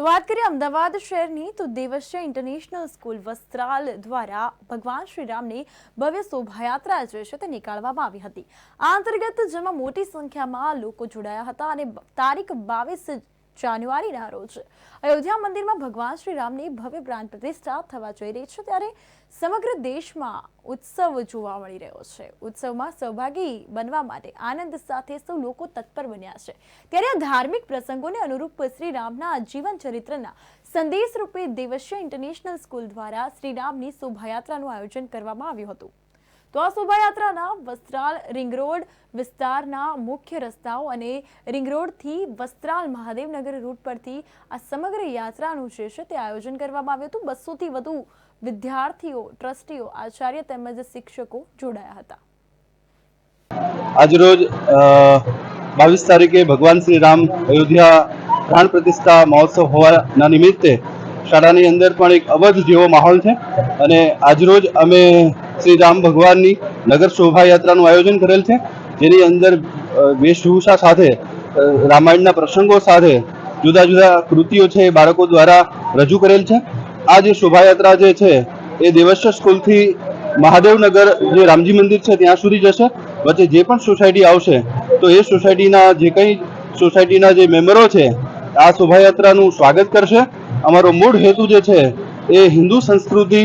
તો વાત કરીએ અમદાવાદ શહેરની તો દેવશ્ય ઇન્ટરનેશનલ સ્કૂલ વસ્ત્રાલ દ્વારા ભગવાન શ્રી રામની ભવ્ય શોભાયાત્રા જે છે તે નીકાળવામાં આવી હતી। આ અંતર્ગત જેમાં મોટી સંખ્યામાં લોકો જોડાયા હતા અને તારીખ 22 જાન્યુઆરીના રોજ અયોધ્યા મંદિરમાં ભગવાન શ્રી રામની ભવ્ય પ્રાણ પ્રતિષ્ઠા થવા જઈ રહી છે, ત્યારે સમગ્ર દેશમાં ઉત્સવ જોવા મળી રહ્યો છે। ઉત્સવમાં સહભાગી બનવા માટે આનંદ સાથે સૌ લોકો તત્પર બન્યા છે, ત્યારે આ ધાર્મિક પ્રસંગોને અનુરૂપ શ્રી રામના જીવન ચરિત્રના સંદેશ રૂપે દેવશ્ય ઇન્ટરનેશનલ સ્કૂલ દ્વારા શ્રી રામની શોભાયાત્રાનું આયોજન કરવામાં આવ્યું હતું। તો આ શોભાયાત્રાના વસ્ત્રાલ રિંગ રોડ વિસ્તારના મુખ્ય રસ્તાઓ અને રિંગ રોડથી વસ્ત્રાલ મહાદેવનગર રૂટ પરથી આ સમગ્ર યાત્રાનું જે છે તે આયોજન કરવામાં આવ્યું હતું। 200 થી વધુ વિદ્યાર્થીઓ, ટ્રસ્ટીઓ, આચાર્ય તેમજ શિક્ષકો જોડાયા હતા। આજરોજ 22 તારીખે ભગવાન શ્રી રામ અયોધ્યા પ્રાણ પ્રતિષ્ઠા મહોત્સવ હોવાના નિમિત્તે શાળાની અંદર પણ એક અવધ જેવો માહોલ છે અને આજરોજ અમે શ્રી રામ ભગવાનની નગર શોભાયાત્રાનું આયોજન કરેલ છે, જેની અંદર વેશભૂષા સાથે રામાયણના પ્રસંગો સાથે જુદા જુદા કૃતિઓ છે એ બાળકો દ્વારા રજૂ કરેલ છે। આ જે શોભાયાત્રા જે છે એ દેવશ્ય સ્કૂલથી મહાદેવનગર જે રામજી મંદિર છે ત્યાં સુધી જશે। વચ્ચે જે પણ સોસાયટી આવશે તો એ સોસાયટીના જે કંઈ સોસાયટીના જે મેમ્બરો છે આ શોભાયાત્રાનું સ્વાગત કરશે। અમારો મૂળ હેતુ જે છે એ હિન્દુ સંસ્કૃતિ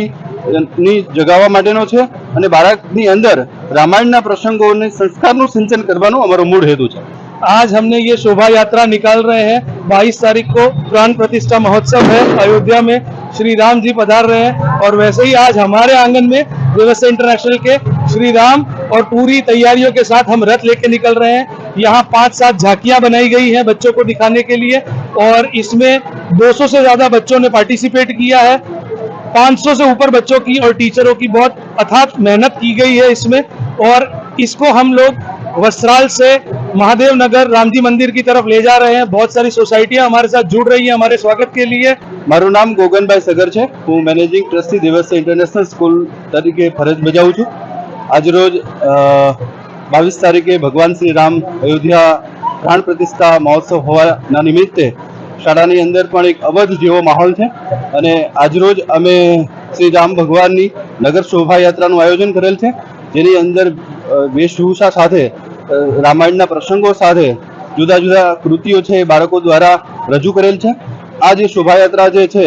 ની જગાવવા માટેનો છે અને બાળકની અંદર रामायण प्रसंगों ने संस्कार नु सिंचन करवानो हमारा मूल हेतु है। आज हमने ये शोभा यात्रा निकाल रहे हैं। 22 तारीख को प्राण प्रतिष्ठा महोत्सव है, अयोध्या में श्री राम जी पधार रहे हैं और वैसे ही आज हमारे आंगन में देवश्य इंटरनेशनल के श्री राम और पूरी तैयारियों के साथ हम रथ लेके निकल रहे हैं। यहाँ 5-7 झांकियां बनाई गई हैं बच्चों को दिखाने के लिए और इसमें 200 से ज्यादा बच्चों ने पार्टिसिपेट किया है। 500 से ऊपर बच्चों की और टीचरों की बहुत अथाक मेहनत की गई है इसमें, और इसको हम लोग वस्त्राल से महादेव नगर रामजी मंदिर की तरफ ले जा रहे हैं। बहुत सारी सोसाइटियां हमारे साथ जुड़ रही हैं हमारे स्वागत के लिए। मारू नाम गोगनभाई सगर है, हूँ मैनेजिंग ट्रस्टी देवश्य इंटरनेशनल स्कूल तरीके फरज बजाऊँ छूँ। आज रोज 22 तारीखे भगवान श्री राम अयोध्या प्राण प्रतिष्ठा महोत्सव होवाना निमित्ते शाळानी अंदर पण एक अवध जेवो माहोल है અને આજરોજ અમે શ્રી રામ ભગવાનની નગર શોભાયાત્રાનું આયોજન કરેલ છે, જેની અંદર વેશભૂષા સાથે રામાયણના પ્રસંગો સાથે જુદા જુદા કૃતિઓ છે એ બાળકો દ્વારા રજૂ કરેલ છે। આ જે શોભાયાત્રા જે છે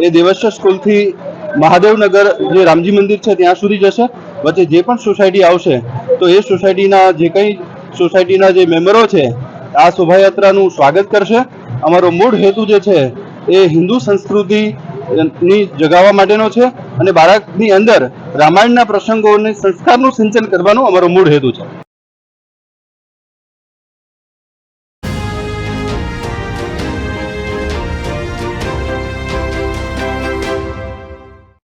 એ દેવશ્ય સ્કૂલથી મહાદેવનગર જે રામજી મંદિર છે ત્યાં સુધી જશે। વચ્ચે જે પણ સોસાયટી આવશે તો એ સોસાયટીના જે કંઈ સોસાયટીના જે મેમ્બરો છે આ શોભાયાત્રાનું સ્વાગત કરશે। અમારો મૂળ હેતુ જે છે એ હિન્દુ સંસ્કૃતિ ની જગાવવા માટેનો છે અને બાળકની અંદર રામાયણના પ્રસંગોને સંસ્કારનું સિંચન કરવાનો અમારો મૂળ હેતુ છે।